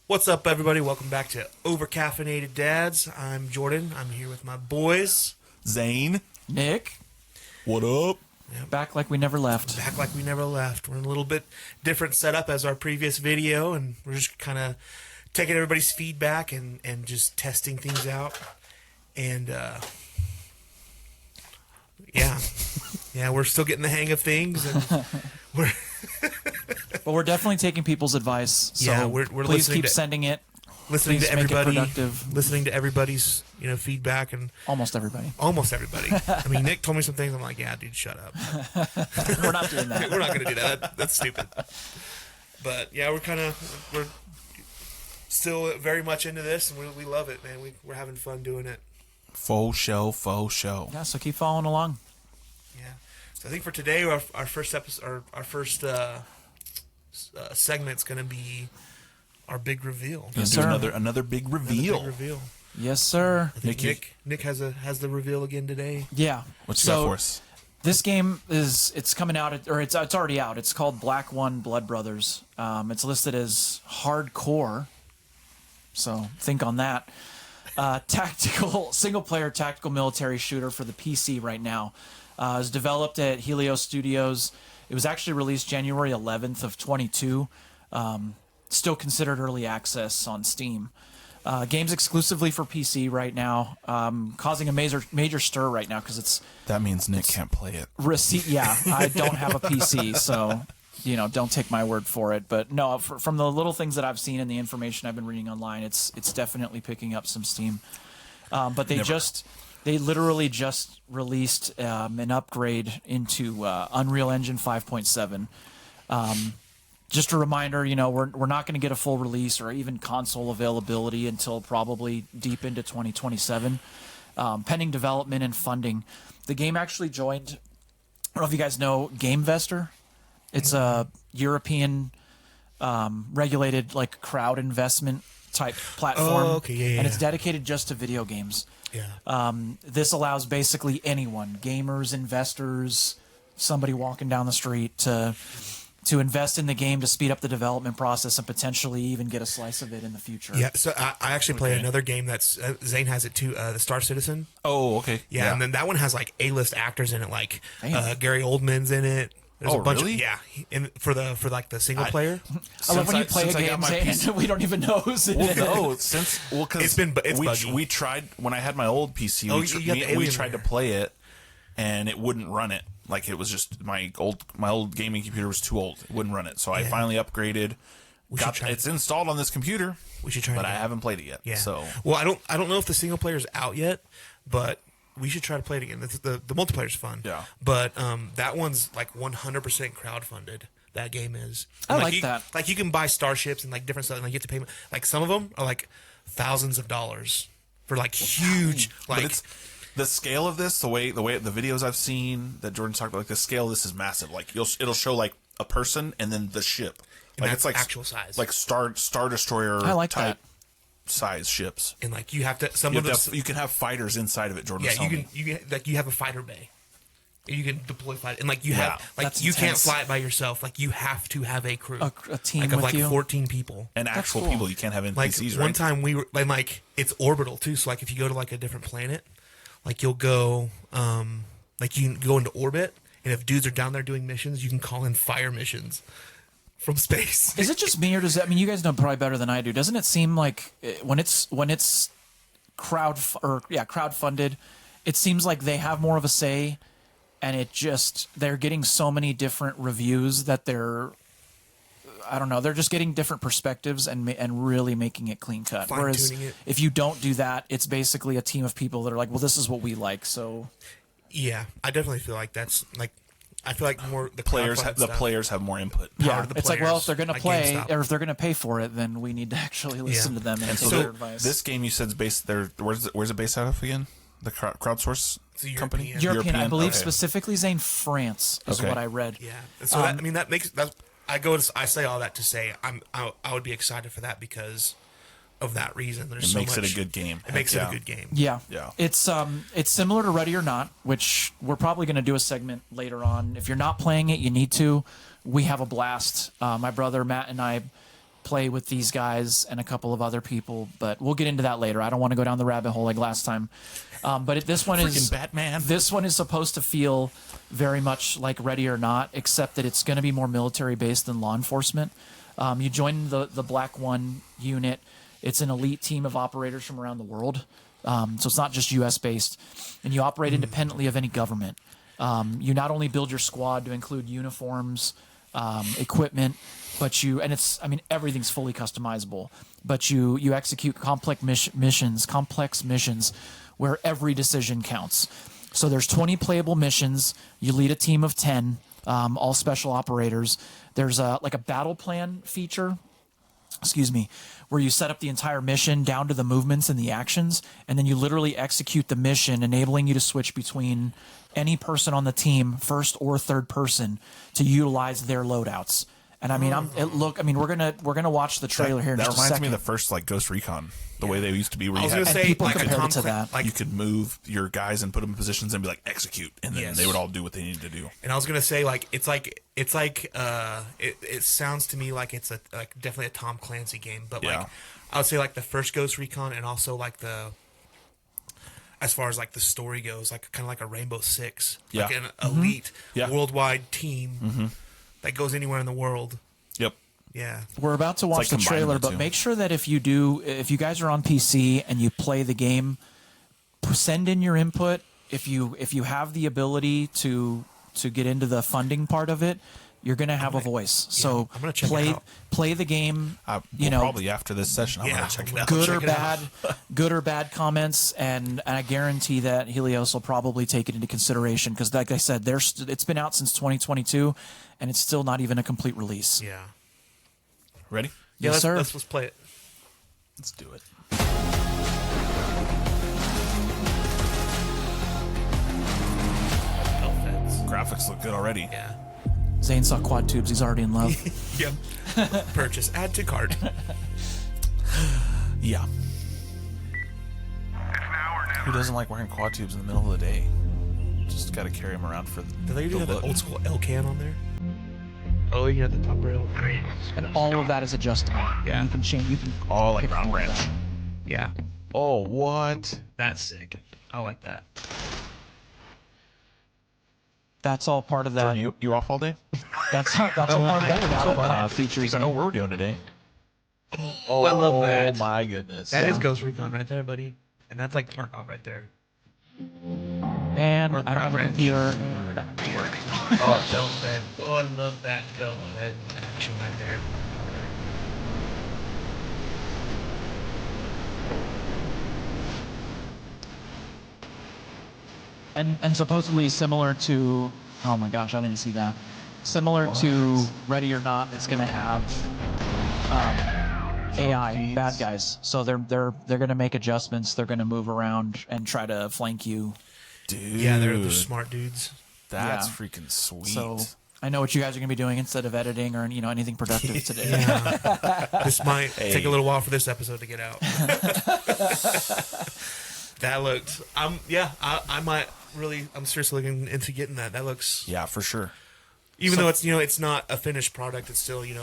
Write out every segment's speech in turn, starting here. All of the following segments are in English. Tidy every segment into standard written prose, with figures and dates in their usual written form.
What's up, everybody? Welcome back to Over-Caffeinated Dads. I'm Jordan. I'm here with my boys. Zane. Nick. What up? Yep. Back like we never left. Back like we never left. We're in a little bit different setup as our previous video, and we're just kind of taking everybody's feedback and just testing things out. And, yeah, we're still getting the hang of things. And we're But we're definitely taking people's advice. So Yeah, we're please listening keep sending it. listening Please to make it everybody, productive. listening to everybody's feedback, and Almost everybody. almost everybody. I mean, Nick told me some things. I'm like, yeah, dude, shut up. We're not doing that. We're not going to do that. That's stupid. But yeah, we're still very much into this, and we love it, man. We're having fun doing it. Faux show, faux show. Yeah, so keep following along. Yeah. So I think for today, our first episode, our first segment's going to be our big reveal. Yes, Do sir. another big reveal. Another big reveal. Yes, sir. I think Nick has the reveal again today. Yeah. What you got for us? This game it's coming out, or it's already out. It's called Black One Blood Brothers. It's listed as hardcore, so think on that. Single-player tactical military shooter for the PC right now. It's developed at Helios Studios. It was actually released January 11th of 22. Still considered early access on Steam. Game's exclusively for PC right now, causing a major stir right now because it's... That means Nick can't play it. Yeah, I don't have a PC, so don't take my word for it. But no, from the little things that I've seen and the information I've been reading online, it's definitely picking up some steam. But they literally just released an upgrade into Unreal Engine 5.7. Just a reminder, we're not going to get a full release or even console availability until probably deep into 2027, pending development and funding. The game actually joined, I don't know if you guys know GameVestor. It's a European regulated crowd investment type platform. Oh, okay, yeah. And it's dedicated just to video games. Yeah. This allows basically anyone, gamers, investors, somebody walking down the street to invest in the game to speed up the development process and potentially even get a slice of it in the future. Yeah, so I actually play another game that's Zane has it too, the Star Citizen. Oh, okay. Yeah, and then that one has A-list actors in it, Damn. Gary Oldman's in it. There's Oh, a bunch really? for the single player. I love when you Since play a I got game my and PC we don't even know who's in it. No, because it's buggy. we tried when I had my old PC. Oh, we you got the we Alien tried to there. play it, and it wouldn't run it. Like it was just my old gaming computer was too old. It wouldn't run it. So I finally upgraded. It's installed on this computer. We should try but it I again. haven't played it yet. Yeah. So well, I don't know if the single player is out yet, but we should try to play it again. The multiplayer's fun. Yeah. But that one's 100% crowdfunded. That game is. I And, like that. You can buy starships and different stuff, and you get to pay. Some of them are thousands of dollars for huge. But it's the scale of this, the way the videos I've seen that Jordan talked about, the scale of this is massive. It'll show a person and then the ship. And It's that's actual size. Star Destroyer I like type that. size ships. and you have to You can have fighters inside of it, Jordan. yeah, you have a fighter bay. You can deploy fighter, and you have That's you can't intense. fly it by yourself. You have to have a crew, A team of with you. 14 people. And actual cool. people, you can't have NPCs, right? One time we were it's orbital too. So if you go to a different planet, you'll go you can go into orbit, and if dudes are down there doing missions, you can call in fire missions from space. Is it just me, or does that? I mean, you guys know probably better than I do. Doesn't it seem like when it's crowdfunded, it seems like they have more of a say, and they're getting so many different reviews that I don't know, they're just getting different perspectives and really making it clean cut. Whereas Fine-tuning it. if you don't do that, it's basically a team of people that are like, well, this is what we like, so. Yeah, I definitely feel like that's I feel like more the Players, crowdfunded the stuff. players have more input. Yeah, to the it's like, well, if they're going to players, play like GameStop. or if they're going to pay for it, then we need to actually listen to them and take So their advice. this game you said is based there. Where's it based out of again? The crowdsource It's a company. European. European, I believe Okay. specifically Zane, France is Okay. what I read. Yeah. And so that makes that. I say all that to say I would be excited for that because of that reason. There's It so makes much, it a good game. It makes Heck it yeah. a good game. Yeah. Yeah. It's similar to Ready or Not, which we're probably going to do a segment later on. If you're not playing it, you need to. We have a blast. My brother Matt and I play with these guys and a couple of other people, but we'll get into that later. I don't want to go down the rabbit hole like last time. But this one is Batman. This one is supposed to feel very much like Ready or Not, except that it's going to be more military based than law enforcement. You join the Black One unit. It's an elite team of operators from around the world. So it's not just U.S. based, and you operate independently of any government. You not only build your squad to include uniforms, equipment, but everything's fully customizable. But you execute complex missions where every decision counts. So there's 20 playable missions. You lead a team of 10, all special operators. There's a battle plan feature, where you set up the entire mission down to the movements and the actions, and then you literally execute the mission, enabling you to switch between any person on the team, first or third person, to utilize their loadouts. And we're gonna watch the trailer here in just a second. That reminds me of the first Ghost Recon, the way they used to be. Where I was going to say, like compare it to that. You could move your guys and put them in positions and be like, execute, and then they would all do what they needed to do. And I was going to say, it sounds to me like it's definitely a Tom Clancy game, but I would say the first Ghost Recon, and also as far as the story goes, kind of like a Rainbow Six, like an elite worldwide team that goes anywhere in the world. Yep. Yeah. We're about to watch the trailer, but make sure that if you guys are on PC and you play the game, send in your input. If you have the ability to get into the funding part of it, you're going to have a voice. So I'm gonna check it out. Play the game. Probably after this session, I'm going to check it out. Good or bad comments, and I guarantee that Helios will probably take it into consideration because, like I said, it's been out since 2022, and it's still not even a complete release. Yeah. Ready? Yes, sir. Let's play it. Let's do it. Graphics look good already. Yeah. Zane saw quad tubes. He's already in love. Yep. Purchase. Add to cart. Yeah. Who doesn't like wearing quad tubes in the middle of the day? Just got to carry them around for the Do they do the have look. an old school L can on there? Oh, you got the top rail. And all of that is adjustable. Yeah. You can change. You can. Oh, like pick round all of branch. that. Yeah. Oh, what? That's sick. I like that. That's all part of that. You off all day? That's all part of that features. I know what we're doing today. Oh, I love that. Oh my goodness. That is Ghost Recon right there, buddy. And that's Tarkov right there. And I don't have a computer. Oh, Delta Fed. Oh, I love that Delta Fed action right there. And supposedly similar to, oh my gosh, I didn't see that. Similar to Ready or Not, it's going to have AI bad guys. So they're going to make adjustments. They're going to move around and try to flank you. Dude. Yeah, they're smart dudes. That's freaking sweet. So I know what you guys are going to be doing instead of editing or anything productive today. This might take a little while for this episode to get out. That looked. I might really. I'm seriously looking into getting that. That looks. Yeah, for sure. Even though it's it's not a finished product, it's still in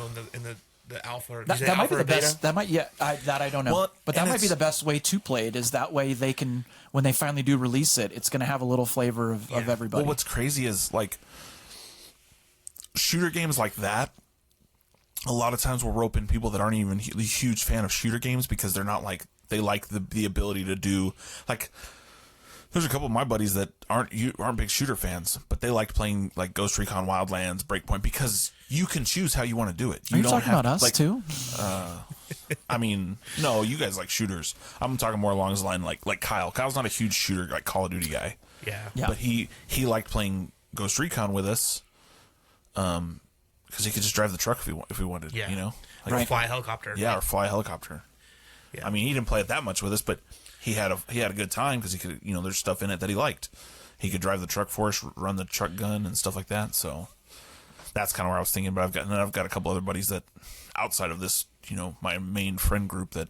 the alpha. That might be the best. That might I don't know. Well, but that might be the best way to play it. Is that way they can, when they finally do release it, it's going to have a little flavor of everybody. Well, what's crazy is shooter games like that. A lot of times we'll rope in people that aren't even a huge fan of shooter games because they're not they like the ability to do There's a couple of my buddies that aren't big shooter fans, but they liked playing Ghost Recon Wildlands, Breakpoint, because you can choose how you want to do it. Are you talking about us too? I mean, no, you guys like shooters. I'm talking more along the line like Kyle. Kyle's not a huge shooter Call of Duty guy. Yeah. But he liked playing Ghost Recon with us, because he could just drive the truck if we wanted. Yeah. Or fly a helicopter. Yeah, or fly a helicopter. Yeah. I mean, he didn't play it that much with us, but he had a good time because he could, there's stuff in it that he liked. He could drive the truck for us, run the truck gun and stuff like that. So that's kind of where I was thinking. But I've got a couple other buddies that outside of this, my main friend group that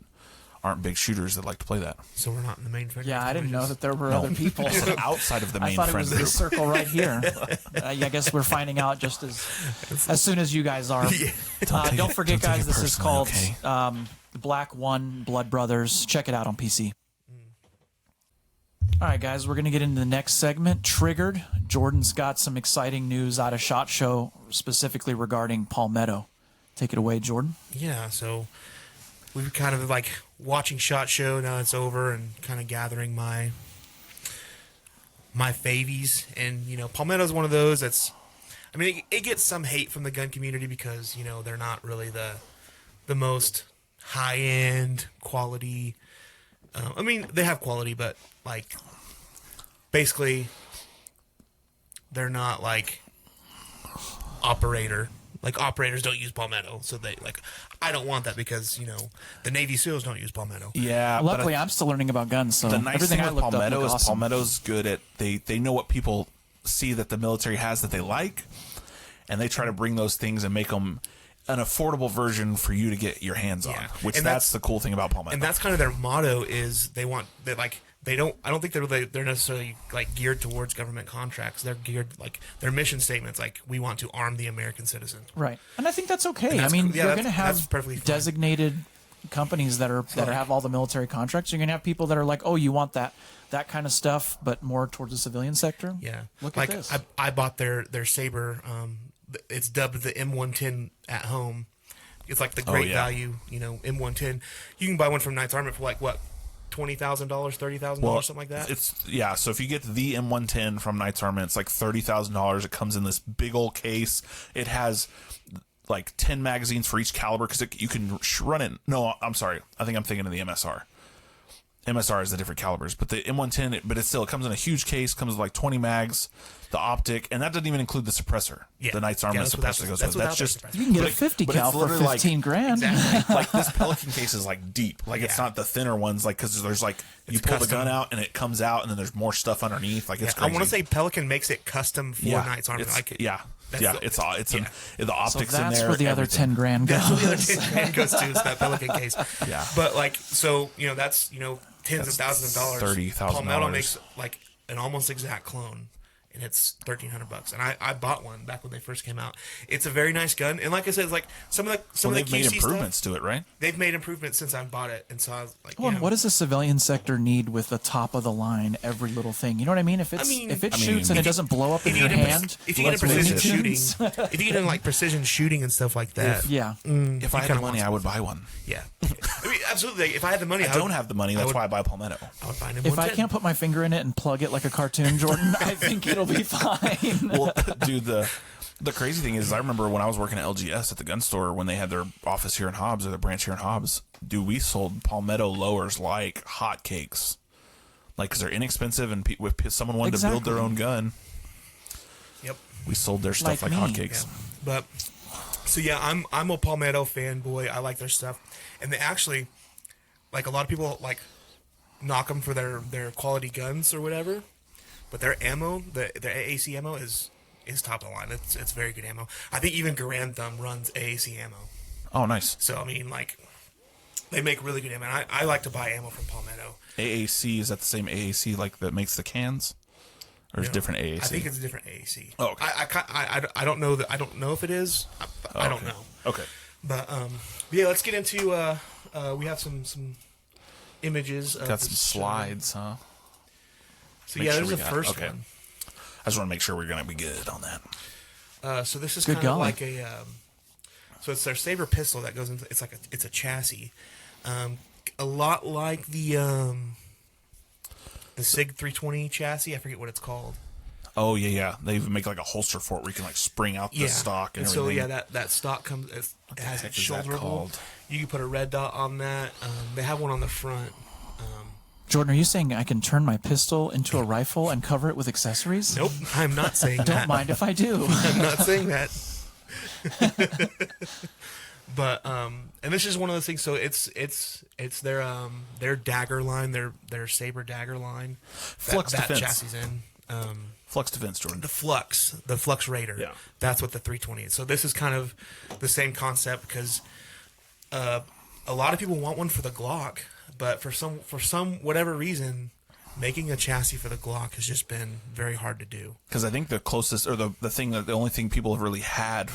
aren't big shooters that like to play that. So we're not in the main friend Yeah, group, I didn't know just- that there were No. other people. Outside of the I main thought it friend was group. this circle right here. I guess we're finding out just as soon as you guys are. Don't forget, guys, this is called Black One Blood Brothers. Check it out on PC. All right, guys, we're going to get into the next segment, Triggered. Jordan's got some exciting news out of SHOT Show, specifically regarding Palmetto. Take it away, Jordan. Yeah, so we've kind of like watching SHOT Show, now it's over, and kind of gathering my favies. And, you know, Palmetto's one of those that's, I mean, it gets some hate from the gun community because, you know, they're not really the most high-end quality. I mean, they have quality, but, like, basically, they're not, like, operator. Like, operators don't use Palmetto, so they, like, I don't want that because, you know, the Navy SEALs don't use Palmetto. Yeah, but Luckily, I'm still learning about guns, so the nice everything thing I with looked up Palmetto looked is awesome. Palmetto's good at they know what people see that the military has that they like, and they try to bring those things and make them an affordable version for you to get your hands on. Yeah. Which And that's the cool thing about Palmetto. And that's kind of their motto is they want that, like, they don't, I don't think they're necessarily like geared towards government contracts. They're geared, like, their mission statements, like, we want to arm the American citizen. Right, and I think that's okay. And that's I mean, cool. Yeah, you're that's- going to that's have perfectly fine. designated companies that have all the military contracts. You're going to have people that are like, oh, you want that kind of stuff, but more towards the civilian sector. Yeah. Look like, at this. I bought their Saber. It's dubbed the M110 at home. It's like the great value, you know, M110. You can buy one from Knight's Armor for like what, $20,000, $30,000, something like that. So if you get the M110 from Knight's Armor, it's like $30,000. It comes in this big old case. It has like 10 magazines for each caliber because you can run it. No, I'm sorry. I think I'm thinking of the MSR. MSR is the different calibers, but the M110, but it comes in a huge case, comes with like 20 mags, the optic, and that doesn't even include the suppressor. Yeah. The Knight's Armor that's without suppressor the- goes that's with. That's without just the suppressor. You can get but a 50 but cal it's for literally like- 15 grand. Exactly. like this Pelican case is like deep. Like it's Yeah. not the thinner ones. Like because there's like you It's pull the custom. gun out and it comes out, and then there's more stuff underneath. Like it's I crazy. want to say Pelican makes it custom for Knight's Armor. It's, Like, yeah, that's yeah. the- It's yeah. the So optics in that's there. where the other everything. 10 grand That's what the other goes. 10 grand goes to, is that Pelican case. Yeah. But, like, so, you know, that's, you know, tens of thousands of dollars. $30,000. Palmetto makes, like, an almost exact clone, and it's $1,300. And I bought one back when they first came out. It's a very nice gun. And like I said, it's like some of the They've made QC improvements stuff, to it, right? they've made improvements since I bought it. And so I was like, Well, and what does the civilian sector need with the top of the line, every little thing? You know what I mean? If it shoots and it doesn't blow up in if your you get hand, if you get into like precision Looney shooting, Tunes. if you get into like precision shooting and stuff like that, yeah. If I had the kinda money, want I would buy one. yeah. I mean, absolutely. If I had the money, I don't have the money. That's why I buy Palmetto. I would find him. If I can't put my finger in it and plug it like a cartoon, Jordan, I think it'll be fine. Well, dude, the crazy thing is, I remember when I was working at LGS at the gun store when they had their office here in Hobbs or their branch here in Hobbs. Dude, we sold Palmetto lowers like hotcakes, like because they're inexpensive and if someone wanted to build their own gun, Yep. we sold their stuff like me. hotcakes. Yeah. But so yeah, I'm a Palmetto fanboy. I like their stuff, and they actually, like, a lot of people like knock them for their quality guns or whatever, but their ammo, their AAC ammo is top of the line. It's very good ammo. I think even Garand Thumb runs AAC ammo. Oh, nice. So I mean, like, they make really good ammo. And I like to buy ammo from Palmetto. AAC, is that the same AAC like that makes the cans, or is it different AAC? I think it's a different AAC. Oh, okay. I don't know that. I don't know if it is. I don't know. Okay. But yeah, let's get into. We have some images. Of Got some this slides, huh? So Make yeah, sure there's we the got- first okay. one. I just want to make sure we're going to be good on that. So this is Good kind of golly. like a. So it's their Saber pistol that goes into. It's a chassis, a lot like the Sig 320 chassis. I forget what it's called. Oh yeah. They even make like a holster for it where you can like spring out the stock and so everything. yeah, that stock comes. It has heck a is that shoulderable. called? You can put a red dot on that. They have one on the front. Jordan, are you saying I can turn my pistol into a rifle and cover it with accessories? Nope, I'm not saying that. Don't mind if I do. I'm not saying that. But and this is one of those things. So it's their dagger line, their Saber dagger line. Flux that Defense. chassis in. Flux Defense, Jordan. The Flux Raider. Yeah. That's what the 320 is. So this is kind of the same concept because a lot of people want one for the Glock, but for some whatever reason, making a chassis for the Glock has just been very hard to do. Because I think the closest, or the only thing people have really had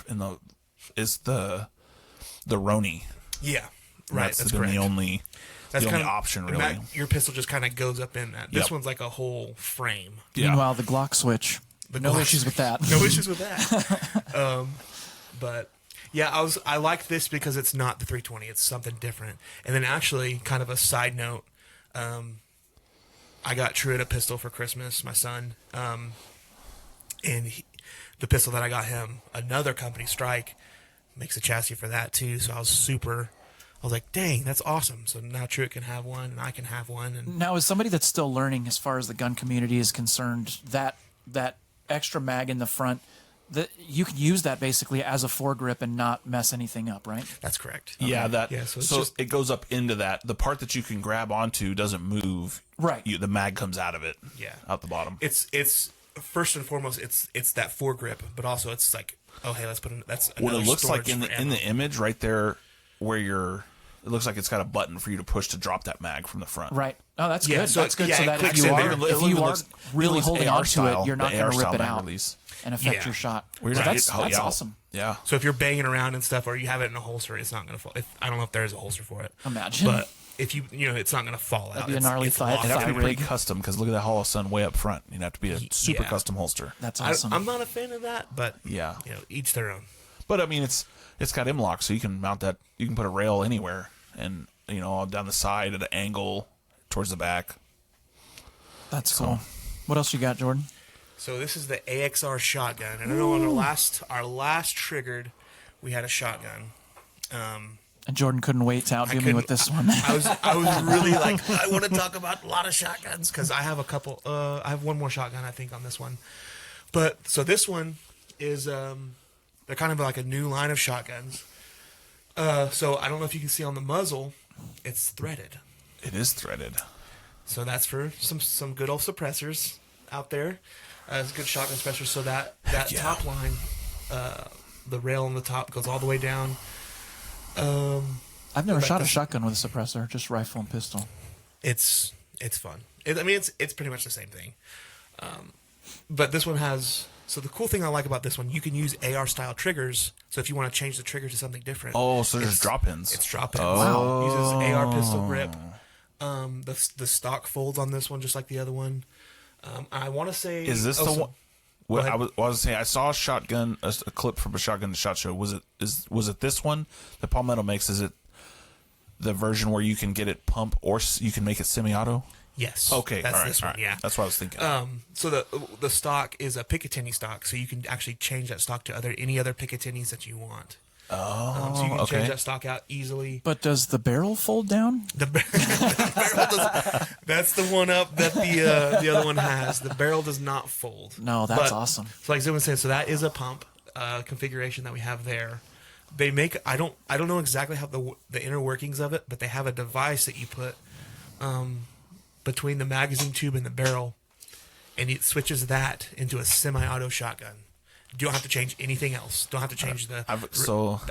is the Roni. Yeah, right. That's been correct. the only option, really. Your pistol just kind of goes up in that. This one's like a whole frame. Yeah. Meanwhile, the Glock switch. No issues with that. No issues with that. But yeah, I like this because it's not the 320. It's something different. And then actually, kind of a side note, I got Truett a pistol for Christmas, my son, and the pistol that I got him, another company, Strike, makes a chassis for that too. So I was like, dang, that's awesome. So now Truett can have one, and I can have one. And now, as somebody that's still learning as far as the gun community is concerned, that extra mag in the front, you can use that basically as a foregrip and not mess anything up, right? That's correct. Yeah, Okay. so it goes up into that. The part that you can grab onto doesn't move. Right. The mag comes out of it. Yeah. Out the bottom. It's first and foremost, it's that foregrip, but also it's like, oh hey, let's put in that's what it looks like storage in the image right there where it looks like it's got a button for you to push to drop that mag from the front. Right. Oh, that's Yeah, good. so That's good. yeah, So it that clicks if you in are, there. if you are really holding AR onto it, you're not the going to AR rip it mag out release. and affect Yeah. your shot. We're So gonna that's get- yeah. awesome. Yeah. So if you're banging around and stuff, or you have it in a holster, it's not going to fall. I don't know if there is a holster for it. Imagine. But if it's not going to fall out. be a gnarly thigh- locked. It'd have to be Thigh pretty rig. custom because look at that Hollow Sun way up front. You'd have to be a super Yeah. custom holster. That's awesome. I'm not a fan of that, but Yeah. each their own. But I mean, it's got M-LOK, so you can mount that. You can put a rail anywhere, and down the side at an angle towards the back. That's cool. What else you got, Jordan? So this is the AXR shotgun, and I know on our last triggered, we had a shotgun. And Jordan couldn't wait to outdo me couldn't- with this one. I was really like, I want to talk about a lot of shotguns because I have a couple. I have one more shotgun, I think, on this one. But so this one is they're kind of like a new line of shotguns. So I don't know if you can see on the muzzle, it's threaded. It is threaded. So that's for some good old suppressors out there. It's a good shotgun suppressor. So that yeah. top line, the rail on the top goes all the way down. I've never But shot a this- shotgun with a suppressor, just rifle and pistol. It's fun. It's pretty much the same thing. But this one has. So the cool thing I like about this one, you can use AR style triggers. So if you want to change the trigger to something different. Oh, so there's it's- drop-ins. It's drop-ins. Oh. Uses AR pistol grip. The stock folds on this one just like the other one. I want to say. Is this the so- one? What ahead. I was saying, I saw a clip from a shotgun SHOT Show. Was it this one that Palmetto makes? Is it the version where you can get it pump or you can make it semi-auto? Yes. Okay, That's all right, this one. all right. Yeah. That's what I was thinking. So the stock is a Picatinny stock, so you can actually change that stock to any other Picatinnies that you want. So you can okay. change that stock out easily. But does the barrel fold down? The barrel does. That's the one up that the other one has. The barrel does not fold. No, that's awesome. So like Zimmerman said, so that is a pump configuration that we have there. They make. I don't know exactly how the inner workings of it, but they have a device that you put between the magazine tube and the barrel, and it switches that into a semi-auto shotgun. You don't have to change anything else. Don't have to change the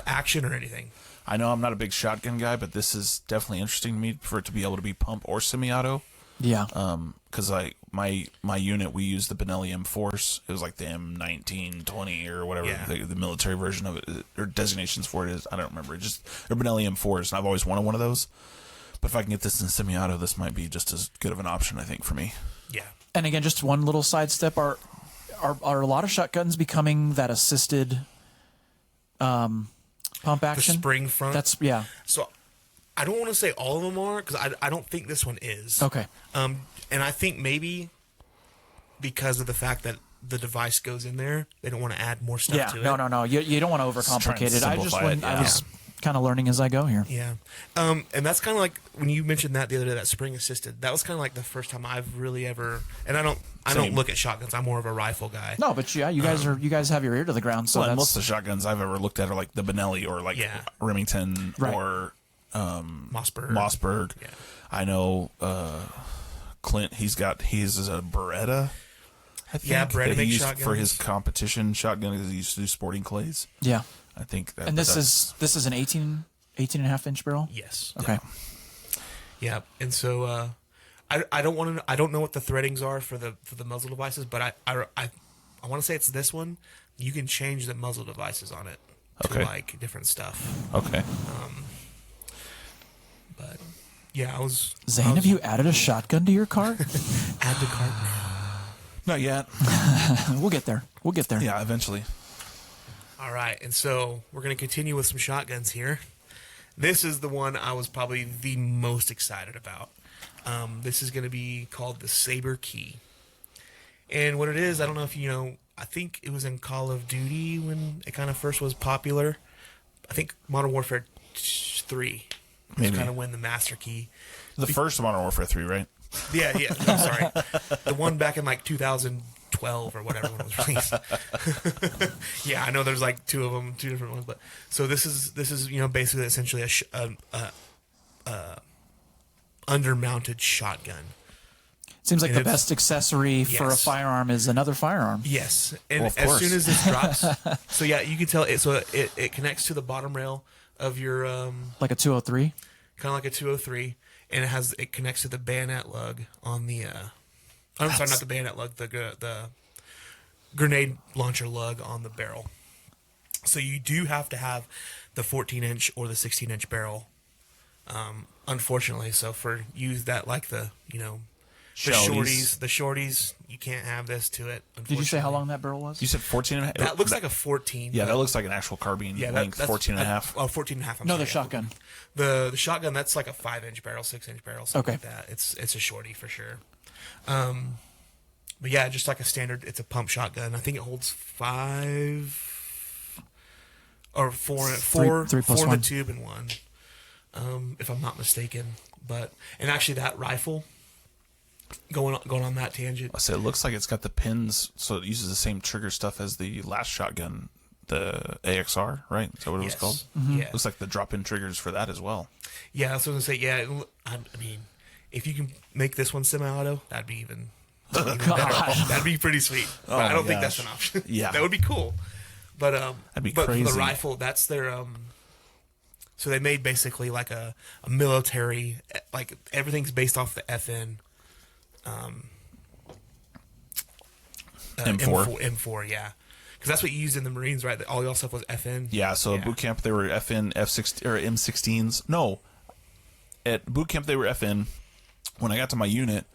action or anything. I know I'm not a big shotgun guy, but this is definitely interesting to me for it to be able to be pump or semi-auto. Yeah. Because my unit, we used the Benelli M4s. It was like the M1920 or whatever the military version of it, or designations for it is. I don't remember. They're Benelli M4s, and I've always wanted one of those. But if I can get this in semi-auto, this might be just as good of an option, I think, for me. Yeah. And again, just one little sidestep: are a lot of shotguns becoming that assisted pump action? The spring front. That's So I don't want to say all of them are because I don't think this one is. Okay. And I think maybe because of the fact that the device goes in there, they don't want to add more stuff to it. No. You don't want to overcomplicate it. I was kind of learning as I go here. Yeah. And that's kind of like when you mentioned that the other day, that spring assisted. That was kind of like the first time I've really ever. And I don't look at shotguns. I'm more of a rifle guy. No, but yeah, you guys have your ear to the ground. So Well, and that's most of the shotguns I've ever looked at are like the Benelli or like Remington or Mossberg. Yeah. I know Clint. He's a Beretta. I think, Yeah, Beretta that he makes used shotguns for his competition shotgun because he used to do sporting clays. yeah. I think that. And this is an 18 18.5-inch barrel? Yes. Okay. Yeah, and so I don't know what the threadings are for the muzzle devices, but I want to say it's this one. You can change the muzzle devices on it to like different stuff. Okay. But yeah, Zane, have you added a shotgun to your car? Add to cart now. Not yet. We'll get there. Yeah, eventually. All right, and so we're going to continue with some shotguns here. This is the one I was probably the most excited about. This is going to be called the Saber Key. And what it is, I don't know if you know, I think it was in Call of Duty when it kind of first was popular. I think Modern Warfare 3 was kind of when the Master Key. The first Modern Warfare 3, right? Yeah, I'm sorry. The one back in like 2012 or whatever when it was released. Yeah, I know there's like two of them, two different ones, but so this is basically essentially a undermounted shotgun. Seems like the best accessory for a firearm is another firearm. Yes, and as soon as this drops, so yeah, you can tell it. So it connects to the bottom rail of your like a 203, kind of like a 203, and it connects to the bayonet lug on the. I'm sorry, not the bayonet lug, the grenade launcher lug on the barrel. So you do have to have the 14-inch or the 16-inch barrel. Unfortunately, so for use that like the shorties, you can't have this to it. Did you say how long that barrel was? You said 14 and a half? That looks like a 14. Yeah, that looks like an actual carbine length, 14 and a half. Oh, 14 and a half. The shotgun. The shotgun, that's like a 5-inch barrel, 6-inch barrel, something like that. It's a shorty for sure. But yeah, just like a standard, it's a pump shotgun. I think it holds 5 or 4 three plus in one. the tube and 1. If I'm not mistaken. And actually that rifle, going on that tangent. I say it looks like it's got the pins, so it uses the same trigger stuff as the last shotgun, the AXR, right? Is that what it was called? Mm-hmm. Yeah. Looks like the drop-in triggers for that as well. Yeah, that's what I was going to say. Yeah, I mean, if you can make this one semi-auto, that'd be even better. That'd be pretty sweet. But I don't think that's an option. Yeah. That would be cool. But that'd be but crazy. For the rifle, that's their so they made basically like a military, like everything's based off the FN M4, yeah. Because that's what you used in the Marines, right? All your stuff was FN. Yeah, so at boot camp they were FN F16 or M16s. No, at boot camp they were FN. When I got to my unit,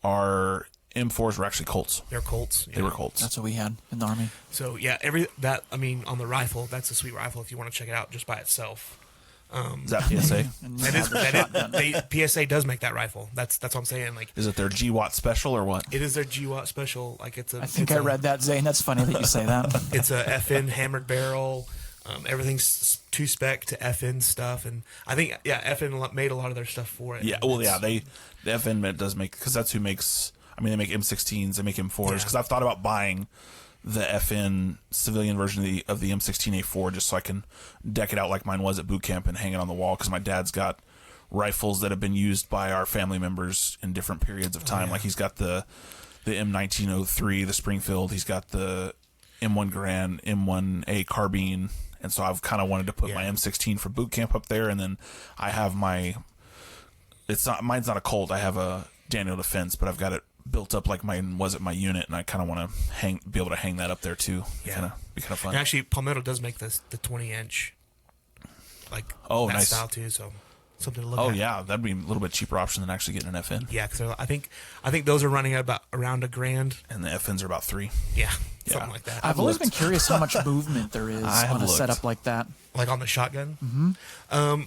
our M4s were actually Colts. They're Colts. They were Colts. That's what we had in the Army. So yeah, on the rifle, that's a sweet rifle if you want to check it out just by itself. Is that PSA? PSA does make that rifle. That's what I'm saying. Like, is it their GWAT special or what? It is their GWAT special. Like I think I read that, Zane. That's funny that you say that. It's a FN hammered barrel. Everything's 2-spec to FN stuff, and I think FN made a lot of their stuff for it. Yeah, well, yeah, the FN does make, because that's who makes. I mean, they make M16s, they make M4s. Because I've thought about buying the FN civilian version of the M16A4 just so I can deck it out like mine was at boot camp and hang it on the wall, because my dad's got rifles that have been used by our family members in different periods of time. Like he's got the M1903, the Springfield. He's got the M1 Garand, M1A carbine, and so I've kind of wanted to put my M16 for boot camp up there, and then I have mine's not a Colt. I have a Daniel Defense, but I've got it built up like mine was at my unit, and I kind of want to be able to hang that up there too. Be kind of fun. And actually, Palmetto does make the 20-inch, like nice style too. So something to look at. Oh yeah, that'd be a little bit cheaper option than actually getting an FN. Yeah, because I think those are running at about around $1,000, and the FNs are about $3. Yeah, something like that. I've always been curious how much movement there is on a setup like that. Like on the shotgun. Mm-hmm.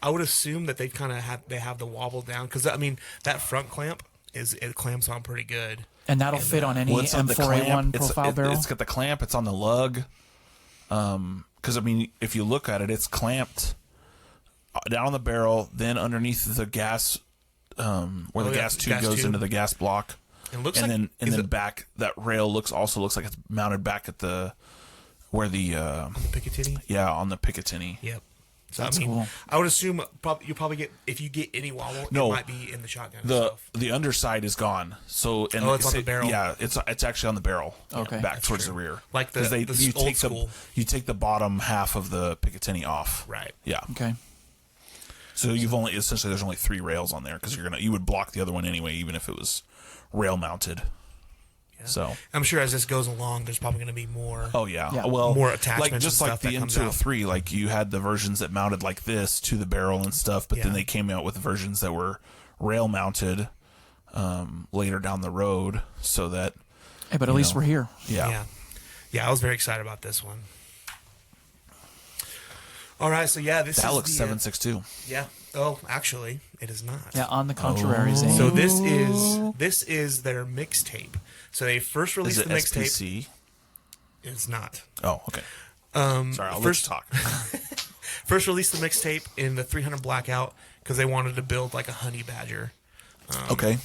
I would assume that they kind of have the wobble down, because I mean that front clamp it clamps on pretty good, and that'll fit on any M4A1 profile barrel. It's got the clamp. It's on the lug. Because I mean, if you look at it, it's clamped down on the barrel, then underneath the gas, where the gas tube goes into the gas block, and then back. That rail also looks like it's mounted back at on the Picatinny. Yeah, on the Picatinny. Yep. So That's cool. I would assume you'll probably get, if you get any wobble, it might be in the shotgun itself. The underside is gone. So it's on the barrel. Yeah, it's actually on the barrel. Okay, back towards the rear. Like you take the bottom half of the Picatinny off. Right. Yeah. Okay. So you've only essentially there's only 3 rails on there because you would block the other one anyway, even if it was rail mounted. Yeah. So I'm sure as this goes along, there's probably going to be more. oh yeah, Yeah. well More attachments like just and like stuff the that comes M203, like you had the versions that mounted like this to the barrel and stuff, but then Yeah. they came out with versions that were rail mounted later down the road, so that Hey, but at least we're here. Yeah, I was very excited about this one. All right, so yeah, this that is looks the, 762. Yeah. Oh, actually, it is not. Yeah, on the contrary, Zane. So this is their mixtape. So they first Is released it the mixtape. SPC? It's not. Oh, okay. Sorry, I'll first- let you talk. First released the mixtape in the 300 Blackout because they wanted to build like a honey badger. Okay.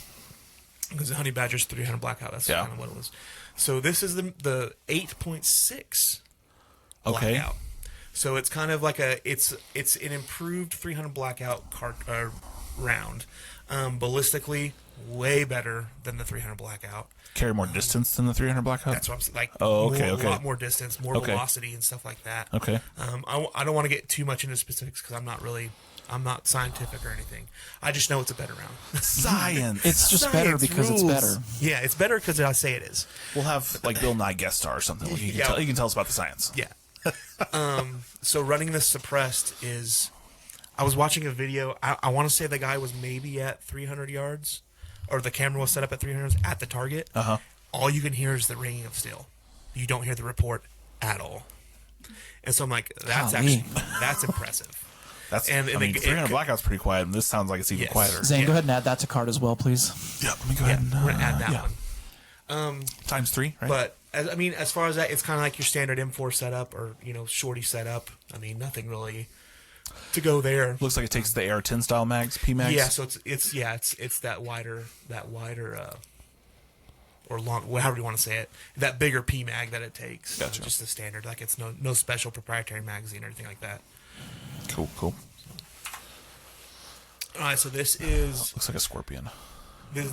Because the honey badger's 300 Blackout. That's Yeah. kind of what it was. So this is the 8.6 Okay. Blackout. So it's kind of like it's an improved 300 Blackout round. Ballistically, way better than the 300 Blackout. Carry more distance than the 300 Blackout? That's what I'm saying. Like, Oh, okay, a okay. lot more distance, more Okay. velocity, and stuff like that. Okay. I don't want to get too much into specifics because I'm not scientific or anything. I just know it's a better round. Science. It's just better Science because rules. it's better. Yeah, it's better because I say it is. We'll have like Bill Nye guest star or something. You can, Yeah. you can tell us about the science. Yeah. So running this suppressed is. I was watching a video. I want to say the guy was maybe at 300 yards, or the camera was set up at 300 yards at the target. Uh-huh. All you can hear is the ringing of steel. You don't hear the report at all. And so I'm like, that's impressive. That's And I mean, 300 Blackout's pretty quiet, and this sounds like it's even Yes. quieter. Zane, Yeah. go ahead and add that to cart as well, please. Yeah, let me go Yeah, ahead and we're gonna add that yeah. one. Times 3, right? But as far as that, it's kind of like your standard M4 setup or shorty setup. I mean, nothing really to go there. Looks like it takes the AR-10 style mags, P mags. Yeah, so it's that wider or long, however you want to say it, that bigger P mag that it takes. Gotcha. Just the standard, like it's no special proprietary magazine or anything like that. Cool. All right, so this is Looks like a scorpion. their.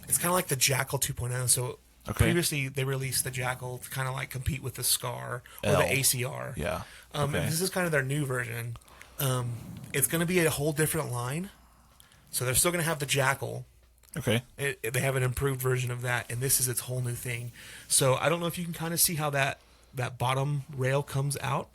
It's kind of like the Jackal 2.0. So Okay. previously they released the Jackal to kind of like compete with the Scar or L. the ACR. Yeah. And Okay. this is kind of their new version. It's going to be a whole different line. So they're still going to have the Jackal. Okay. They have an improved version of that, and this is its whole new thing. So I don't know if you can kind of see how that bottom rail comes out.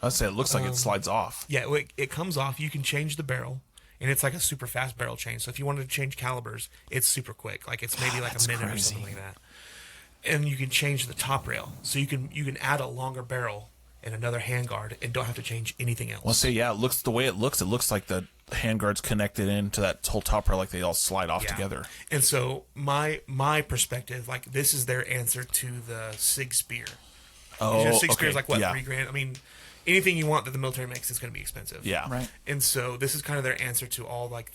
I'd say it looks like it slides off. Yeah, it comes off. You can change the barrel, and it's like a super fast barrel change. So if you wanted to change calibers, it's super quick. Like it's maybe like a minute or crazy. something like that. And you can change the top rail, so you can add a longer barrel and another handguard, and don't have to change anything else. Well, say yeah, it looks the way it looks. It looks like the handguard's connected into that whole top rail, like they all slide off Yeah. together. And so my perspective, like this is their answer to the SIG Spear. Oh, SIG Spear is like what, yeah. $3,000? I mean, anything you want that the military makes is going to be expensive. Yeah. Right. And so this is kind of their answer to all like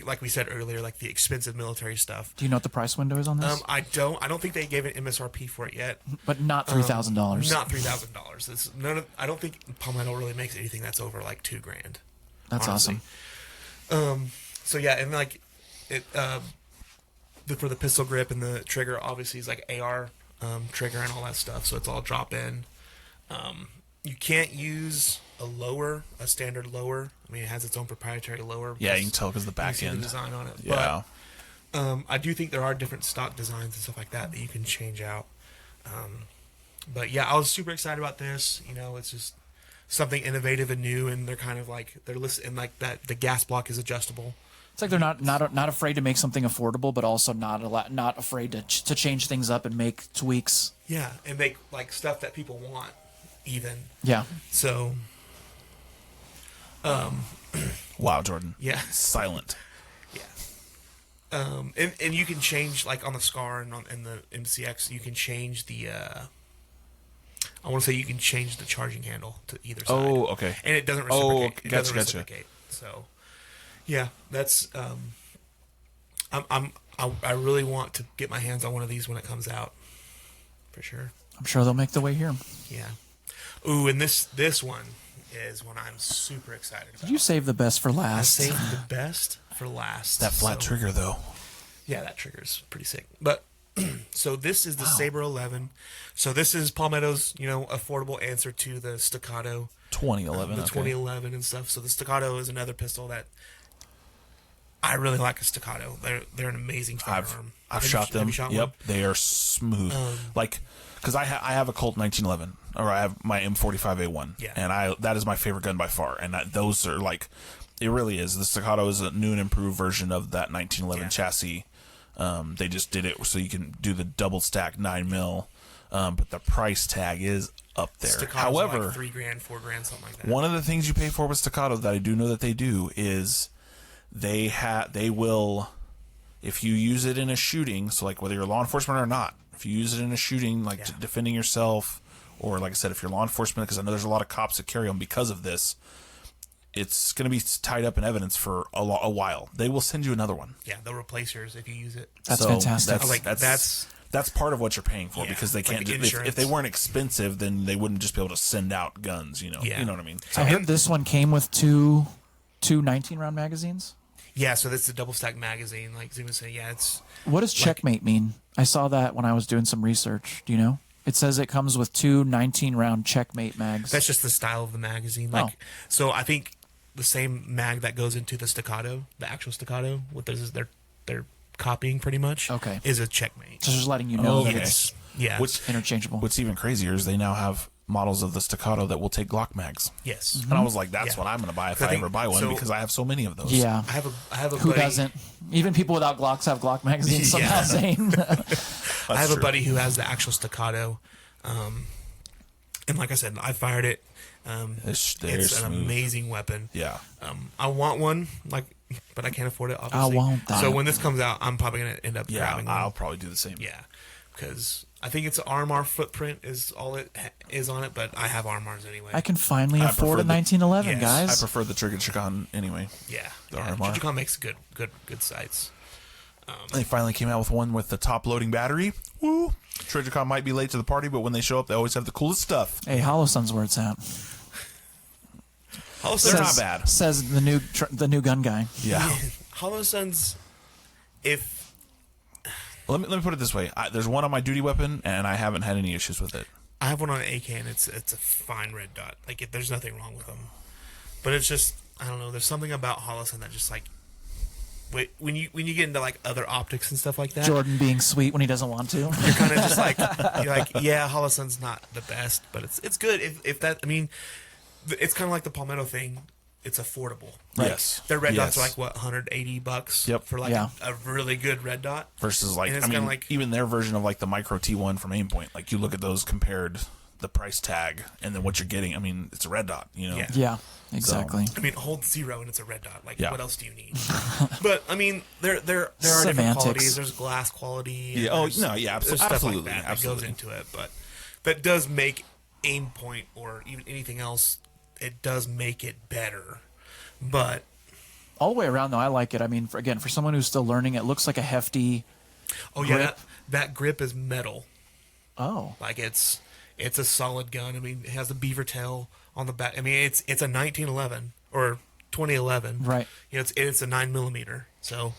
like we said earlier, like the expensive military stuff. Do you know what the price window is on this? I don't think they gave an MSRP for it yet. But not $3,000. Not $3,000. It's I don't think Palmetto really makes anything that's over like $2,000. That's honestly. awesome. So yeah, and like it for the pistol grip and the trigger, obviously is like AR trigger and all that stuff. So it's all drop in. You can't use a standard lower. I mean, it has its own proprietary lower. Yeah, you can tell because the You back see the end. design on it. Yeah. But I do think there are different stock designs and stuff like that you can change out. But yeah, I was super excited about this. It's just something innovative and new, and they're kind of like they're listening like that. The gas block is adjustable. It's like they're not afraid to make something affordable, but also not afraid to change things up and make tweaks. Yeah, and make like stuff that people want, even. Yeah. So, Wow, Jordan. yeah, Silent. yeah. And you can change like on the Scar and in the MCX, you can change the. I want to say you can change the charging handle to either side. Oh, okay. And it doesn't reciprocate. okay. It doesn't Gotcha. reciprocate. So, yeah, that's. I really want to get my hands on one of these when it comes out, for sure. I'm sure they'll make the way here. Yeah. Ooh, and this one is one I'm super excited about. Did you save the best for I last? saved the best for last. That flat So- trigger, though. Yeah, that trigger's pretty sick. But so this is the Saber 11. So this is Palmetto's, affordable answer to the Staccato. 2011. The Okay. 2011 and stuff. So the Staccato is another pistol that I really like. A Staccato. They're an amazing firearm. I've shot them. Have you shot Yep, one? they are smooth. Because I have a Colt 1911, or I have my M45A1, Yeah. and that is my favorite gun by far. And those are like, it really is. The Staccato is a new and improved version of that 1911 chassis. They just did it so you can do the double stack 9mm, but the price tag is up there. Staccato's However, like $3,000, $4,000, something like that. one of the things you pay for with Staccato that I do know that they do is they will, if you use it in a shooting, so like whether you're law enforcement or not, if you use it in a shooting, like defending yourself, or like I said, if you're law enforcement, because I know there's a lot of cops that carry them because of this, it's going to be tied up in evidence for a while. They will send you another one. Yeah, they'll replace yours if you use it. That's fantastic. That's part of what you're paying for, because they can't. Like if they weren't expensive, then they wouldn't just be able to send out guns. You know what I mean. I heard this one came with two 19-round magazines. Yeah, so that's a double stack magazine. Like Zoom was saying, it's. What does checkmate mean? I saw that when I was doing some research. Do you know? It says it comes with two 19-round checkmate mags. That's just the style of the magazine. So I think the same mag that goes into the Staccato, the actual Staccato, what they're copying pretty much. Okay. Is a checkmate. So just letting you know that Yes. it's Which interchangeable. What's even crazier is they now have models of the Staccato that will take Glock mags. Yes. And I was like, that's what I'm going to buy if I ever buy one, because I have so many of those. Yeah. I have a Who buddy. doesn't? Even people without Glocks have Glock magazines somehow, Zane. I have a buddy who has the actual Staccato. And like I said, I fired it. It's an smooth. amazing weapon. Yeah. I want one, but I can't afford it, obviously. I want that. So when this comes out, I'm probably going to end up grabbing one. I'll probably do the same. Yeah, because I think it's RMR footprint is all it is on it, but I have RMRs anyway. I can finally afford a prefer the- 1911, Yes. guys. I prefer the Trigger Chicon anyway. Yeah, The yeah. RMR. Trigicon makes good sights. They finally came out with one with the top loading battery. Woo! Trigicon might be late to the party, but when they show up, they always have the coolest stuff. Hey, Hollow Sun's where it's at. They're not bad. Says the new gun guy. Yeah. Hollow Suns, if let me put it this way. There's one on my duty weapon, and I haven't had any issues with it. I have one on an AK and it's a fine red dot. There's nothing wrong with them, but it's just I don't know. There's something about Hollow Sun that just when you get into other optics and stuff like that. Jordan being sweet when he doesn't want to. You're kind of just you're like, yeah, Hollow Sun's not the best, but it's good. If that, I mean, it's kind of like the Palmetto thing. It's affordable. Yes. Their red dots Yes. are $180 Yep. for Yeah. a really good red dot. Versus And it's kinda even their version of the Micro T1 from Aimpoint. Like you look at those compared, the price tag, and then what you're getting. I mean, it's a red dot. You know. Yeah. Yeah, exactly. I mean, hold 0 and it's a red dot. Yeah. What else do you need? But I mean, there are different Semantics. qualities. There's glass quality. and Yeah. Oh there's- no. Yeah. there's Absolutely. stuff like that Absolutely. goes into it, but that does make Aimpoint or even anything else. It does make it better, but All the way around, though, I like it. I mean, for someone who's still learning, it looks like a hefty. oh yeah, Grip. that grip is metal. Oh, It's a solid gun. I mean, it has the beaver tail on the back. I mean, it's a 1911 or 2011. Right. It's a 9mm. So,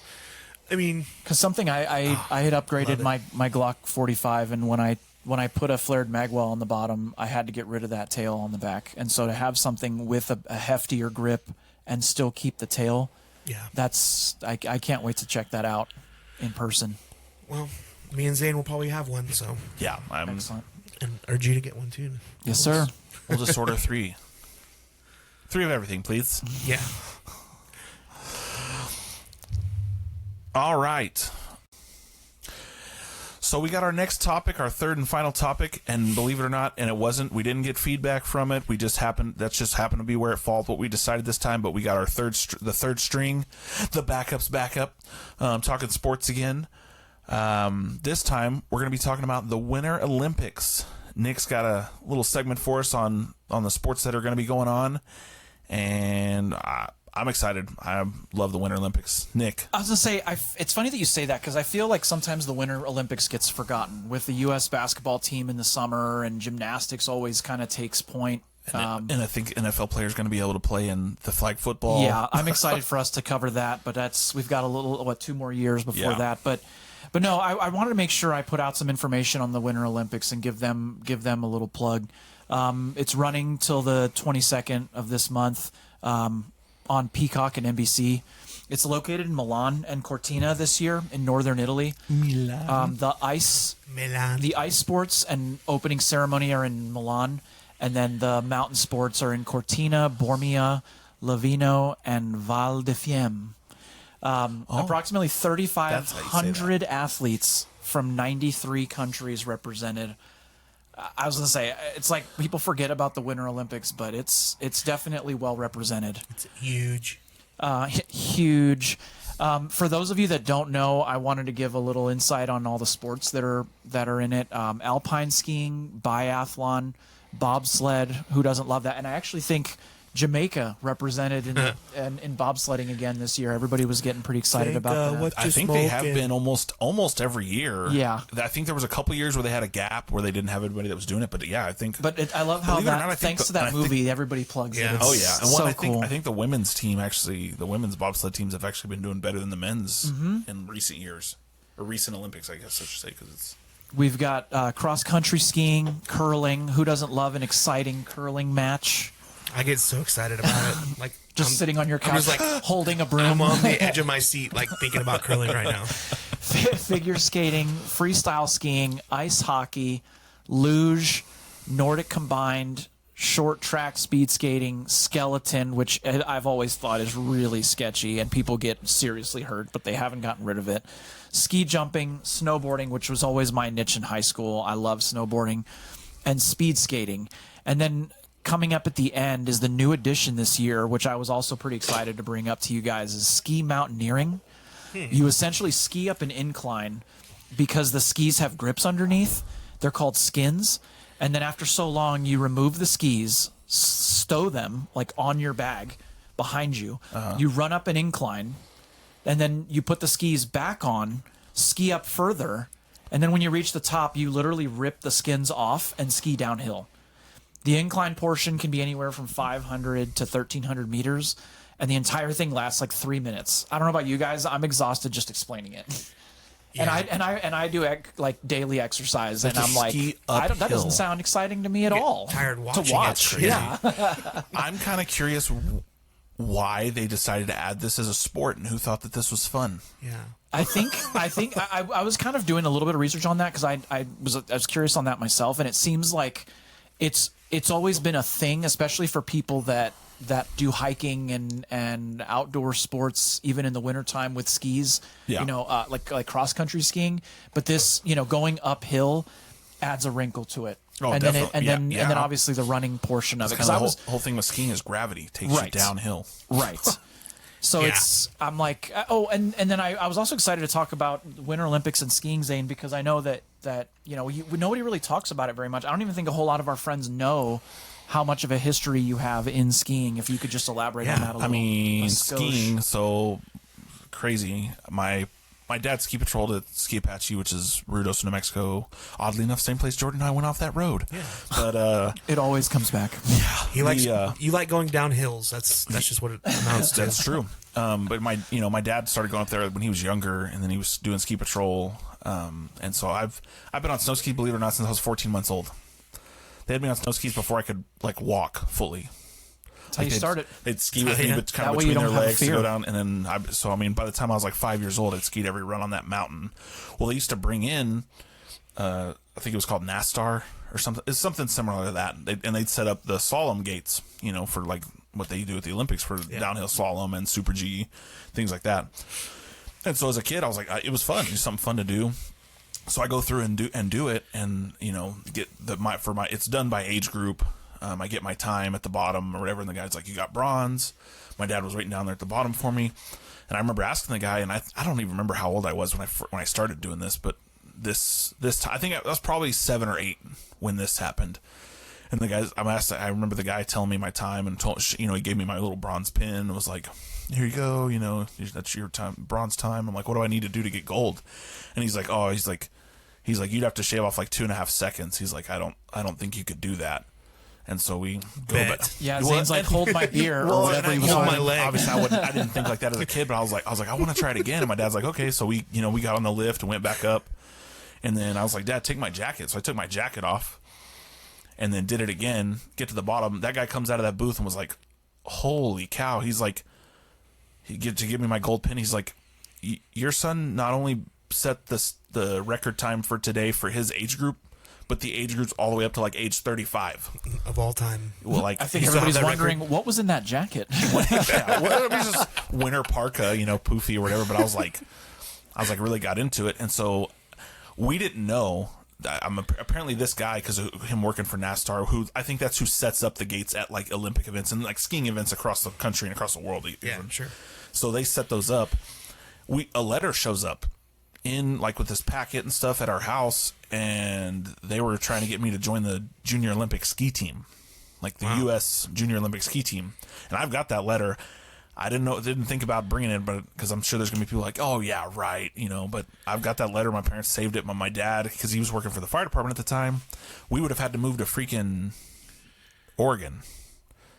I mean, because something I had upgraded love my Glock 45, and when I put a flared magwell on the bottom, I had to get rid of that tail on the back, and so to have something with a heftier grip and still keep the tail, yeah. I can't wait to check that out in person. Well, me and Zane will probably have one. So, Yeah. Excellent. and urge you to get one too. Yes, sir. We'll just order 3. 3 of everything, please. Yeah. All right. So we got our next topic, our third and final topic, and believe it or not, and we didn't get feedback from it. That just happened to be where it falls, what we decided this time, but we got the third string, the backup's backup. Talking sports again. This time we're going to be talking about the Winter Olympics. Nick's got a little segment for us on the sports that are going to be going on, and I'm excited. I love the Winter Olympics. Nick. I was going to say, it's funny that you say that because I feel like sometimes the Winter Olympics gets forgotten with the U.S. basketball team in the summer, and gymnastics always kind of takes point. And I think NFL players are going to be able to play in the flag football. Yeah, I'm excited for us to cover that, but we've got 2 more years before that. But no, I wanted to make sure I put out some information on the Winter Olympics and give them a little plug. It's running till the 22nd of this month on Peacock and NBC. It's located in Milan and Cortina this year in northern Italy. Milan. The ice sports and opening ceremony are in Milan, and then the mountain sports are in Cortina, Bormia, Lavino, and Val di Fiemme. Approximately 3,500 athletes from 93 countries represented. I was going to say, it's like people forget about the Winter Olympics, but it's definitely well represented. It's huge. Huge. For those of you that don't know, I wanted to give a little insight on all the sports that are in it. Alpine skiing, biathlon, bobsled. Who doesn't love that? And I actually think Jamaica represented in bobsledding again this year. Everybody was getting pretty excited about that. I think they have been almost every year. Yeah. I think there was a couple years where they had a gap where they didn't have anybody that was doing it. But yeah, I think. But I love how thanks to that movie, everybody plugs in. Oh yeah, and so I think the women's team the women's bobsled teams have actually been doing better than the men's in recent years, or recent Olympics, I guess I should say, because it's. We've got cross country skiing, curling. Who doesn't love an exciting curling match? I get so excited about it. Like just sitting on your couch, just like holding a broom. I'm on the edge of my seat, like thinking about curling right now. Figure skating, freestyle skiing, ice hockey, luge, Nordic combined, short track speed skating, skeleton, which I've always thought is really sketchy, and people get seriously hurt, but they haven't gotten rid of it. Ski jumping, snowboarding, which was always my niche in high school. I love snowboarding, and speed skating. And then coming up at the end is the new addition this year, which I was also pretty excited to bring up to you guys, is ski mountaineering. You essentially ski up an incline because the skis have grips underneath. They're called skins. And then after so long, you remove the skis, stow them like on your bag behind you. You run up an incline, and then you put the skis back on, ski up further, and then when you reach the top, you literally rip the skins off and ski downhill. The incline portion can be anywhere from 500 to 1,300 meters, and the entire thing lasts like 3 minutes. I don't know about you guys. I'm exhausted just explaining it. Yeah. And I do like daily exercise, and I'm like, that doesn't sound exciting to me at all. Tired watching to watch. it. Yeah. I'm kind of curious why they decided to add this as a sport and who thought that this was fun. Yeah. I think I was kind of doing a little bit of research on that because I was curious on that myself, and it seems like it's always been a thing, especially for people that do hiking and outdoor sports, even in the wintertime with skis, like cross country skiing. But this, going uphill adds a wrinkle to it. Oh, and definitely. And then obviously the running portion of it. Because the whole thing with skiing is gravity takes you downhill. Right. So I'm like, and then I was also excited to talk about Winter Olympics and skiing, Zane, because I know that nobody really talks about it very much. I don't even think a whole lot of our friends know how much of a history you have in skiing. If you could just elaborate on that a little. I mean, skiing, so crazy. My dad ski patrolled at Ski Apache, which is Ruidoso, New Mexico. Oddly enough, same place Jordan and I went off that road. Yeah. But it always comes back. Yeah. You like going down hills. That's just what it amounts to. That's true. But my dad started going up there when he was younger, and then he was doing ski patrol. And so I've been on snow skis, believe it or not, since I was 14 months old. They had me on snow skis before I could walk fully. That's how you started. They'd ski with me, but kind of between their legs to go down, and then by the time I was like 5 years old, I'd skied every run on that mountain. Well, they used to bring in, I think it was called NASTAR or something. It's something similar to that, and they'd set up the slalom gates, for like what they do at the Olympics for downhill slalom and Super G, things like that. And so as a kid, I was like, it was fun, just something fun to do. So I go through and do it, and get it's done by age group. I get my time at the bottom or whatever, and the guy's like, "You got bronze." My dad was waiting down there at the bottom for me, and I remember asking the guy, and I don't even remember how old I was when I started doing this, but this time, I think I was probably 7 or 8 when this happened. And I remember the guy telling me my time, and he gave me my little bronze pin and was like, "Here you go, that's your time, bronze time." I'm like, "What do I need to do to get gold?" And he's like, "You'd have to shave off like 2.5 seconds." He's like, I don't think you could do that." And so we go back. Yeah, Zane's like, "Hold my beer," or whatever he was hold holding. my leg. Obviously, I didn't think like that as a kid, but I was like, I want to try it again. And my dad's like, "Okay." So we got on the lift and went back up. And then I was like, "Dad, take my jacket." So I took my jacket off. and then did it again, get to the bottom. That guy comes out of that booth and was like, holy cow. He's like, he get to give me my gold pin. He's like, your son not only set the record time for today for his age group, but the age group's all the way up to like age 35 of all time. Well, like I think everybody's wondering what was in that jacket. yeah, well, it was just winter parka, poofy or whatever. But I was like, really got into it, and so we didn't know. Apparently this guy, because of him working for NASCAR, who I think that's who sets up the gates at like Olympic events and like skiing events across the country and across the world. Yeah, sure. So they set those up. A letter shows up in like with this packet and stuff at our house, and they were trying to get me to join the Junior Olympic ski team, like the U.S. Junior Olympic ski team. And I've got that letter. I didn't think about bringing it, but because I'm sure there's gonna be people like, oh yeah, right, But I've got that letter. My parents saved it. My dad, because he was working for the fire department at the time, we would have had to move to freaking Oregon,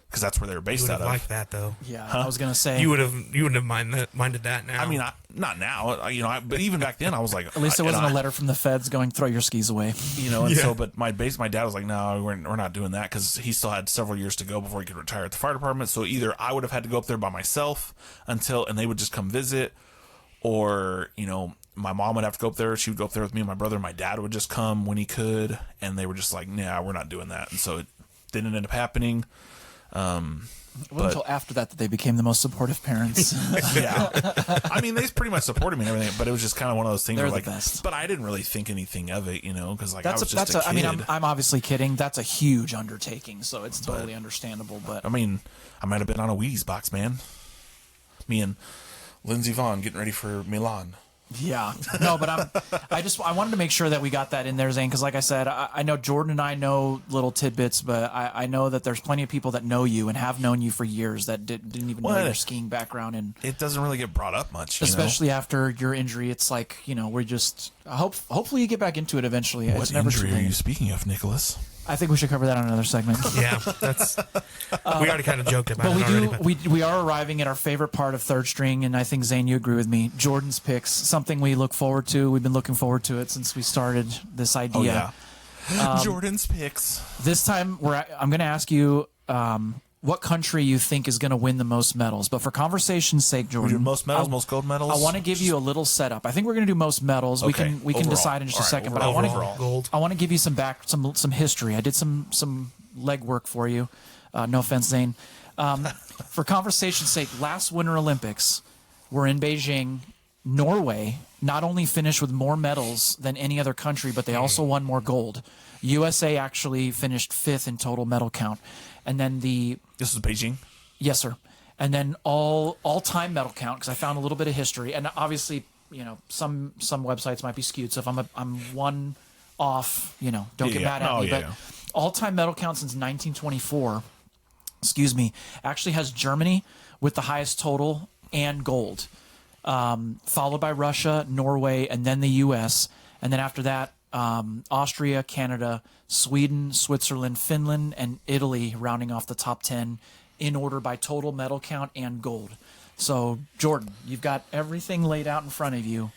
because that's where they were based out of. Like that though. Yeah, I was gonna say you wouldn't have minded that now. I mean, not now. But even back then, I was like, at least it wasn't a letter from the feds going throw your skis away. And so, but my dad was like, no, we're not doing that, because he still had several years to go before he could retire at the fire department. So either I would have had to go up there by myself and they would just come visit, or my mom would have to go up there. She would go up there with me and my brother. My dad would just come when he could, and they were just like, nah, we're not doing that. And so it didn't end up happening. It wasn't until after that they became the most supportive parents. Yeah. I mean, they pretty much supported me and everything, but it was just kind of one of those things They're where, the like, best. But I didn't really think anything of it, because like I was just a kid. I mean, I'm obviously kidding. That's a huge undertaking, so it's totally understandable. But I mean, I might have been on a Wheaties box, man. Me and Lindsey Vaughn getting ready for Milan. Yeah, no, but I wanted to make sure that we got that in there, Zane, because like I said, I know Jordan and I know little tidbits, but I know that there's plenty of people that know you and have known you for years that didn't even know your skiing background, and it doesn't really get brought up much, especially after your injury. It's like we just hopefully you get back into it eventually. What injury are you speaking of, Nicholas? I think we should cover that on another segment. Yeah, that's we already kind of joked about it already. But we are arriving at our favorite part of Third String, and I think, Zane, you agree with me. Jordan's picks, something we look forward to. We've been looking forward to it since we started this idea. Oh, yeah. Jordan's picks. This time, I'm going to ask you what country you think is going to win the most medals. But for conversation's sake, Jordan, we do most medals, most gold medals. I want to give you a little setup. I think we're going to do most medals. Okay. We can decide in just a second. But I want to give you some history. I did some legwork for you. No offense, Zane. For conversation's sake, last Winter Olympics were in Beijing. Norway not only finished with more medals than any other country, but they also won more gold. USA actually finished 5th in total medal count. And then This is Beijing? Yes, sir. And then all-time medal count, because I found a little bit of history. And obviously, some websites might be skewed. So if I'm one off, don't get mad at me. But all-time medal count since 1924, actually has Germany with the highest total and gold, followed by Russia, Norway, and then the U.S. And then after that, Austria, Canada, Sweden, Switzerland, Finland, and Italy rounding off the top 10 in order by total medal count and gold. So, Jordan, you've got everything laid out in front of you.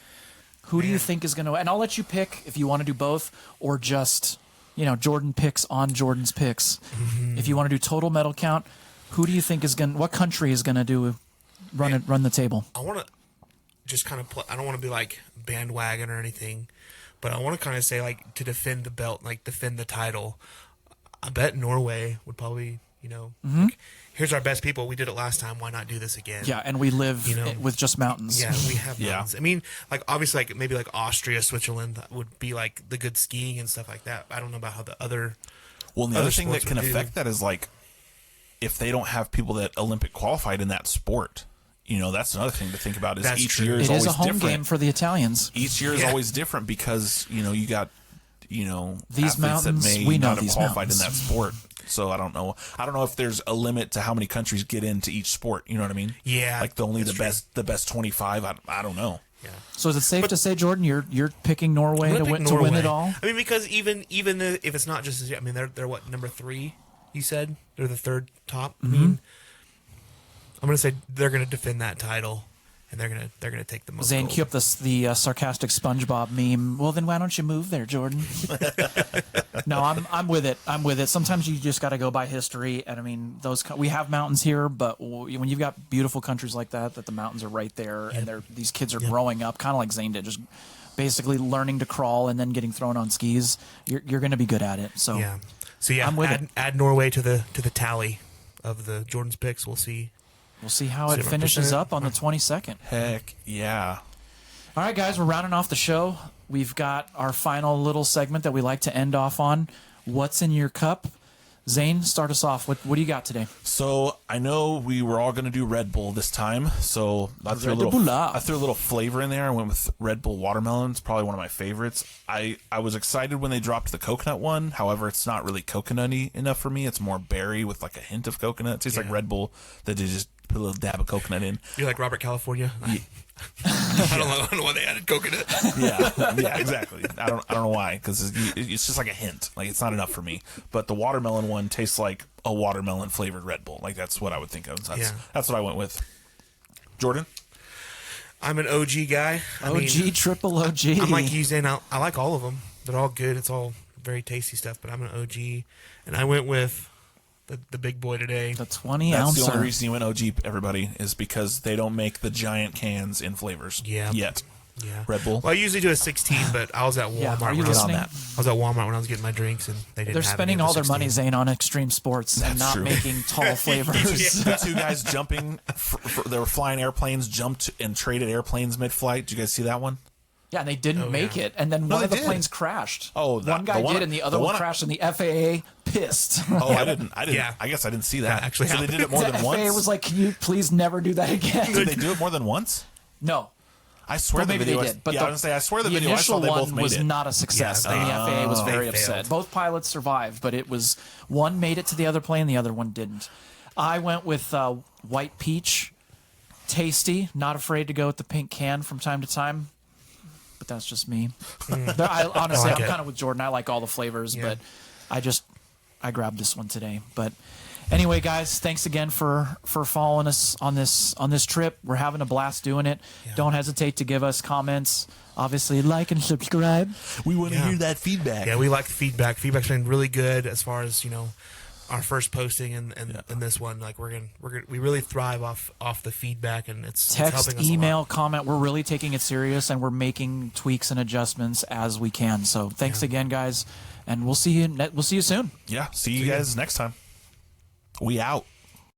Who do you think is going to... And I'll let you pick if you want to do both or just, Jordan picks on Jordan's picks. Mm-hmm. If you want to do total medal count, who do you think is going to... What country is going to run the table? I want to just kind of... I don't want to be like bandwagon or anything, but I want to kind of say, like, to defend the belt, like, defend the title. I bet Norway would probably, like, here's our best people. We did it last time. Why not do this again? Yeah, and we live with just mountains. Yeah, we have mountains. I mean, like, obviously, like, maybe, like, Austria, Switzerland would be, like, the good skiing and stuff like that. I don't know about how the other... Well, and the other thing that can affect that is, like, if they don't have people that Olympic qualified in that sport... that's another thing to think about. Is each year is always different. It is a home game for the Italians. Each year is always different because you got these mountains. That may we know not have these qualified mountains. in that sport. So I don't know. I don't know if there's a limit to how many countries get into each sport. You know what I mean? Yeah. Like the best 25. I don't know. Yeah. So is it safe to say, Jordan, you're picking Norway to win it all? I mean, because even if it's not just, I mean, they're what, number 3? You said they're the third top. Mm-hmm. I mean, I'm gonna say they're gonna defend that title, and they're gonna take the most. Zane, gold. cue up the sarcastic SpongeBob meme. Well, then why don't you move there, Jordan? No, I'm with it. I'm with it. Sometimes you just got to go by history, and I mean, we have mountains here, but when you've got beautiful countries like that the mountains are right there, and these kids are growing up, kind of like Zane did, just basically learning to crawl and then getting thrown on skis. You're going to be good at it. So yeah, so yeah, I'm with it. add Norway to the tally of the Jordan's picks. We'll see. We'll see how it finishes up on the 22nd. Heck yeah. All right, guys, we're rounding off the show. We've got our final little segment that we like to end off on. What's in your cup? Zane, start us off. What do you got today? So I know we were all going to do Red Bull this time, so I threw a little flavor in there. I went with Red Bull watermelon. It's probably one of my favorites. I was excited when they dropped the coconut one. However, it's not really coconutty enough for me. It's more berry with like a hint of coconut. It tastes like Red Bull that they just put a little dab of coconut in. You're like Robert California. I don't know why they added coconut. Yeah, exactly. I don't know why, because it's just like a hint. Like, it's not enough for me. But the watermelon one tastes like a watermelon flavored Red Bull. Like, that's what I would think of. That's what I went with. Jordan? I'm an OG guy. Triple OG. I'm like you, Zane. I like all of them. They're all good. It's all very tasty stuff. But I'm an OG, and I went with the big boy today. The 20 That's ouncer. the only reason you went OG, everybody, is because they don't make the giant cans in flavors yet. Yeah. Red Bull. Well, I usually do a 16, but I was at Walmart. Yeah, are you when listening? I was at Walmart when I was getting my drinks, and they didn't. They're have spending any of all the their money, 16. Zane, on extreme sports and not true. making tall flavors. The two guys jumping, they were flying airplanes, jumped and traded airplanes mid-flight. Did you guys see that one? Yeah, and they didn't make it, and then one of the planes crashed. Oh, one guy did, and the other one crashed, and the FAA pissed. Oh, I didn't. Yeah. I guess I didn't see that. That actually so they happened. did it more the than FAA once. was like, "Can you please never do that again?" Did they do it more than once? No. I swear Well, the maybe video. they did, but I was gonna say I swear the the video I saw initial they both one made was it. not a success, Yeah, and the FAA was very they upset. failed. Both pilots survived, but it was one made it to the other plane, the other one didn't. I went with white peach, tasty. Not afraid to go with the pink can from time to time, but that's just me. Honestly, I'm kind of with Jordan. I like all the flavors, but I grabbed this one today. But anyway, guys, thanks again for following us on this trip. We're having a blast doing it. Yeah. Don't hesitate to give us comments. Obviously, like and subscribe. We want to hear that feedback. Yeah, we like the feedback. Feedback's been really good as far as our first posting and this one. Like we really thrive off the feedback, and it's Text, helping us a email, lot. comment. We're really taking it serious, and we're making tweaks and adjustments as we can. So thanks again, guys, and we'll see you soon. Yeah. See you guys next time. We out.